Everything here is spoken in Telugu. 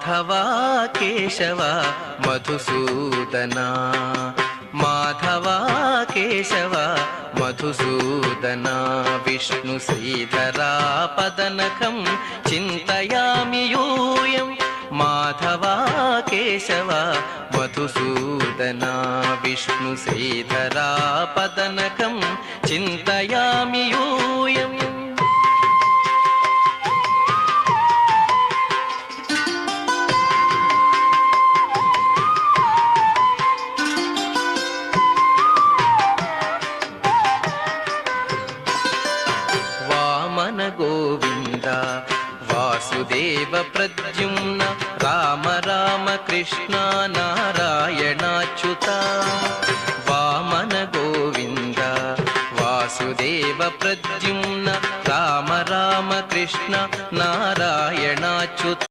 మాధవ కేశవ మధుసూదన మాధవ కేశవ మధుసూదన విష్ణు శ్రీధరా పదనకం చింతయామి యూయం మాధవ కేశవ మధుసూదన విష్ణు శ్రీధరా పదనకం చింతయామి యూయం. వామన గోవింద వాసుదేవ ప్రద్యుమ్న రామ రామ కృష్ణ నారాయణాచ్యుత వామన గోవింద వాసుదేవ ప్రద్యుమ్న రామ రామ కృష్ణ నారాయణాచ్యుత